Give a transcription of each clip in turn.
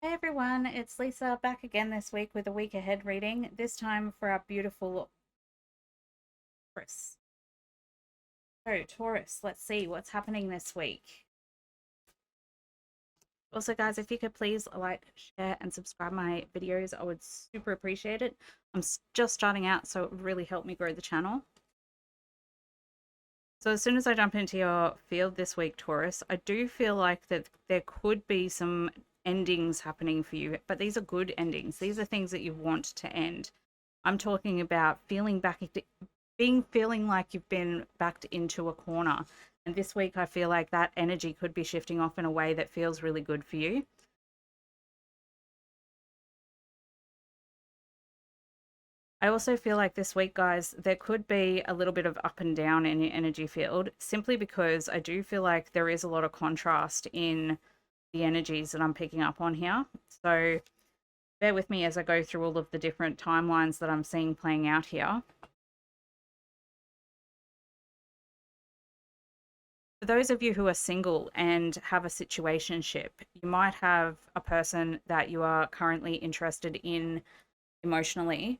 Hey everyone, it's Lisa back again this week with a week ahead reading, this time for our beautiful Taurus. So, Taurus, let's see what's happening this week. Also, guys, if you could please like, share, and subscribe my videos, I would super appreciate it. I'm just starting out, so it would really help me grow the channel. So, as soon as I jump into your field this week, Taurus, I do feel like that there could be some endings happening for you, but these are good endings. These are things that you want to end. I'm talking about feeling like you've been backed into a corner. And this week, I feel like that energy could be shifting off in a way that feels really good for you. I also feel like this week, guys, there could be a little bit of up and down in your energy field simply because I do feel like there is a lot of contrast in the energies that I'm picking up on here. So bear with me as I go through all of the different timelines that I'm seeing playing out here. For those of you who are single and have a situationship, you might have a person that you are currently interested in emotionally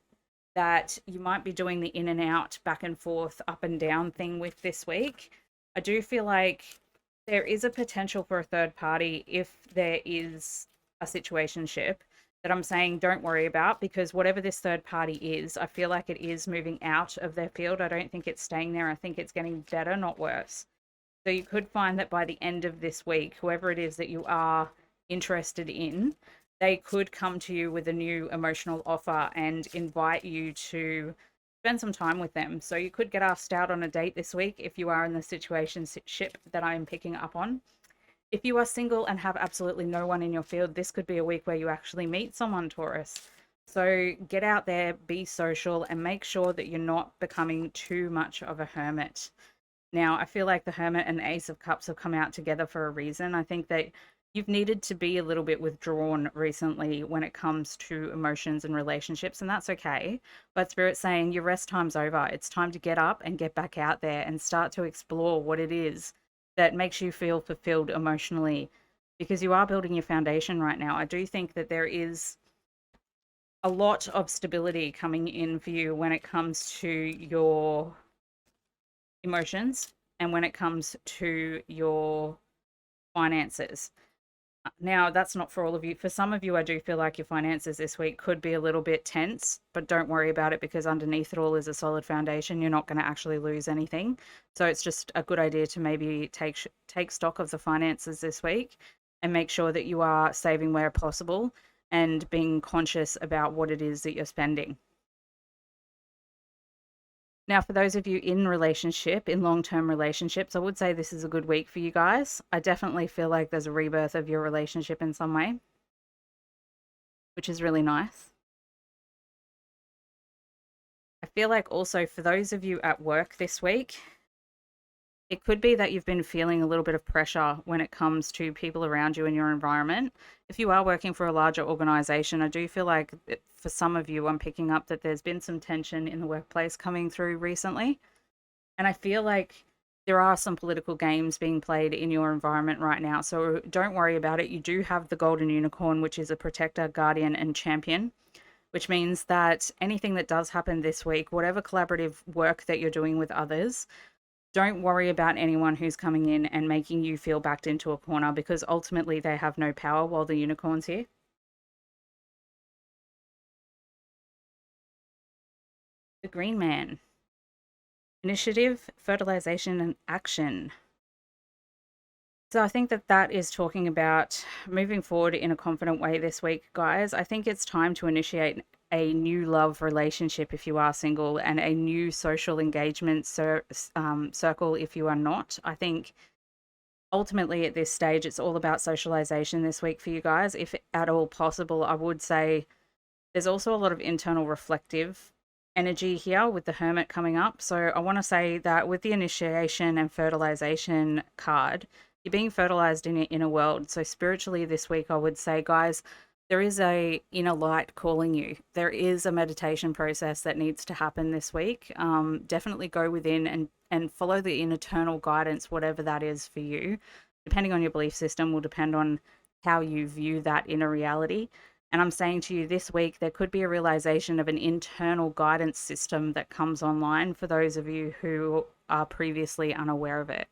that you might be doing the in and out, back and forth, up and down thing with this week. I do feel like there is a potential for a third party if there is a situationship that I'm saying don't worry about, because whatever this third party is, I feel like it is moving out of their field. I don't think it's staying there. I think it's getting better, not worse. So you could find that by the end of this week, whoever it is that you are interested in, they could come to you with a new emotional offer and invite you to spend some time with them. So you could get asked out on a date this week if you are in the situation ship that I'm picking up on. If you are single and have absolutely no one in your field, this could be a week where you actually meet someone, Taurus. So get out there, be social, and make sure that you're not becoming too much of a hermit. Now, I feel like the Hermit and the Ace of Cups have come out together for a reason. I think that you've needed to be a little bit withdrawn recently when it comes to emotions and relationships, and that's okay. But Spirit's saying your rest time's over. It's time to get up and get back out there and start to explore what it is that makes you feel fulfilled emotionally, because you are building your foundation right now. I do think that there is a lot of stability coming in for you when it comes to your emotions and when it comes to your finances. Now, that's not for all of you. For some of you, I do feel like your finances this week could be a little bit tense, but don't worry about it because underneath it all is a solid foundation. You're not going to actually lose anything. So it's just a good idea to maybe take stock of the finances this week and make sure that you are saving where possible and being conscious about what it is that you're spending. Now, for those of you in long-term relationships, I would say this is a good week for you guys. I definitely feel like there's a rebirth of your relationship in some way, which is really nice. I feel like also for those of you at work this week, it could be that you've been feeling a little bit of pressure when it comes to people around you in your environment. If you are working for a larger organization, I do feel like for some of you, I'm picking up that there's been some tension in the workplace coming through recently. And I feel like there are some political games being played in your environment right now. So don't worry about it. You do have the golden unicorn, which is a protector, guardian, and champion, which means that anything that does happen this week, whatever collaborative work that you're doing with others, don't worry about anyone who's coming in and making you feel backed into a corner, because ultimately they have no power while the unicorn's here. The green man. Initiative, fertilization, and action. So I think that that is talking about moving forward in a confident way this week, guys. I think it's time to initiate a new love relationship if you are single, and a new social engagement circle if you are not. I think ultimately at this stage, it's all about socialization this week for you guys. If at all possible, I would say there's also a lot of internal reflective energy here with the Hermit coming up. So I want to say that with the initiation and fertilization card, you're being fertilized in your inner world. So spiritually this week, I would say, guys, there is a inner light calling you. There is a meditation process that needs to happen this week. Definitely go within and follow the internal guidance, whatever that is for you. Depending on your belief system will depend on how you view that inner reality. And I'm saying to you this week, there could be a realization of an internal guidance system that comes online for those of you who are previously unaware of it.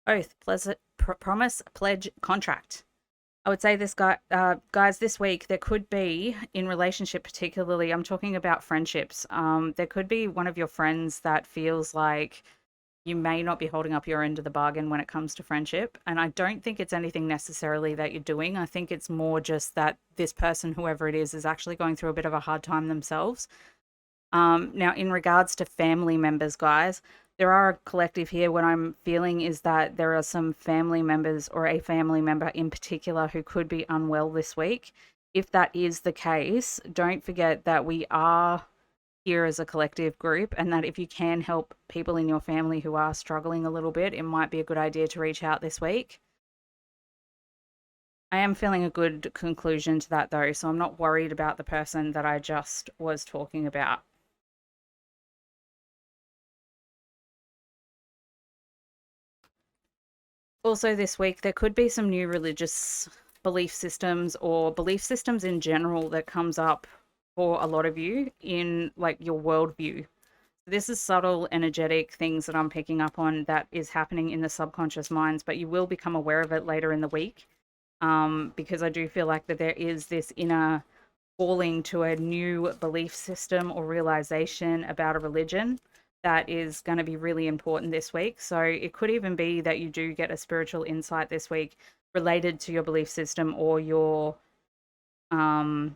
Oath, promise, pledge, contract. I would say this guys, this week there could be in relationship, particularly, I'm talking about friendships. There could be one of your friends that feels like you may not be holding up your end of the bargain when it comes to friendship. And I don't think it's anything necessarily that you're doing. I think it's more just that this person, whoever it is actually going through a bit of a hard time themselves. Now, in regards to family members, guys, there are a collective here. What I'm feeling is that there are some family members or a family member in particular who could be unwell this week. If that is the case, don't forget that we are here as a collective group, and that if you can help people in your family who are struggling a little bit, it might be a good idea to reach out this week. I am feeling a good conclusion to that though, so I'm not worried about the person that I just was talking about. Also, this week, there could be some new religious belief systems or belief systems in general that comes up for a lot of you in like your worldview. This is subtle, energetic things that I'm picking up on that is happening in the subconscious minds, but you will become aware of it later in the week, because I do feel like that there is this inner falling to a new belief system or realization about a religion that is going to be really important this week. So it could even be that you do get a spiritual insight this week related to your belief system or your worldview.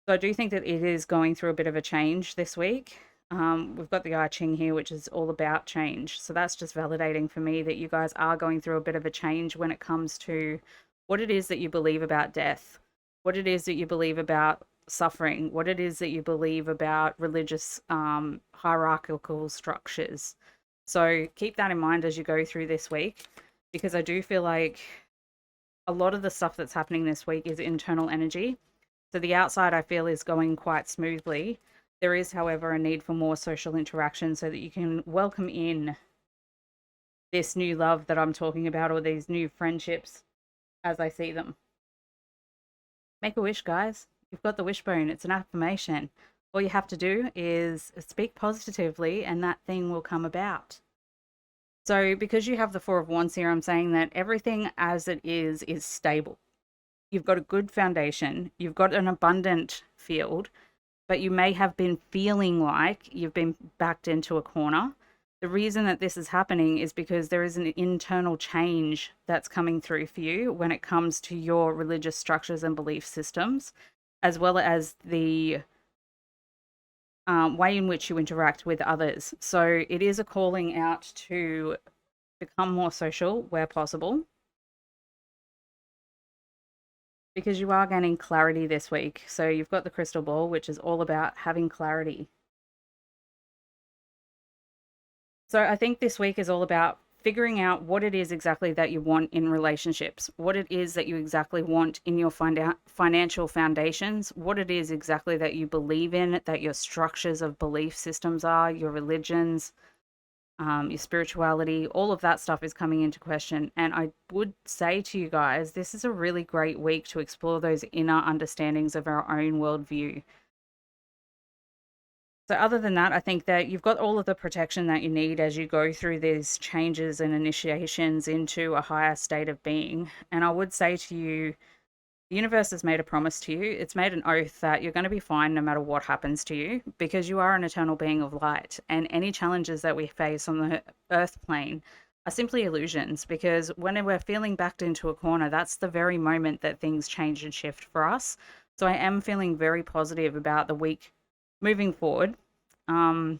So I do think that it is going through a bit of a change this week. We've got the I Ching here, which is all about change. So that's just validating for me that you guys are going through a bit of a change when it comes to what it is that you believe about death, what it is that you believe about suffering, what it is that you believe about religious hierarchical structures. So keep that in mind as you go through this week, because I do feel like a lot of the stuff that's happening this week is internal energy. So the outside, I feel, is going quite smoothly. There is, however, a need for more social interaction so that you can welcome in this new love that I'm talking about, or these new friendships as I see them. Make a wish, guys. You've got the wishbone. It's an affirmation. All you have to do is speak positively and that thing will come about. So because you have the Four of Wands here, I'm saying that everything as it is stable. You've got a good foundation. You've got an abundant field, but you may have been feeling like you've been backed into a corner. The reason that this is happening is because there is an internal change that's coming through for you when it comes to your religious structures and belief systems, as well as the way in which you interact with others. So it is a calling out to become more social where possible, because you are gaining clarity this week. So you've got the crystal ball, which is all about having clarity. So I think this week is all about figuring out what it is exactly that you want in relationships, what it is that you exactly want in your financial foundations, what it is exactly that you believe in, that your structures of belief systems are, your religions, your spirituality, all of that stuff is coming into question. And I would say to you guys, this is a really great week to explore those inner understandings of our own worldview. So other than that, I think that you've got all of the protection that you need as you go through these changes and initiations into a higher state of being. And I would say to you, the universe has made a promise to you. It's made an oath that you're going to be fine no matter what happens to you, because you are an eternal being of light. And any challenges that we face on the earth plane are simply illusions, because when we're feeling backed into a corner, that's the very moment that things change and shift for us. So I am feeling very positive about the week moving forward. So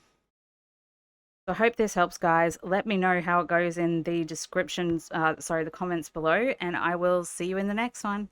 I hope this helps, guys. Let me know how it goes in the descriptions, the comments below, and I will see you in the next one.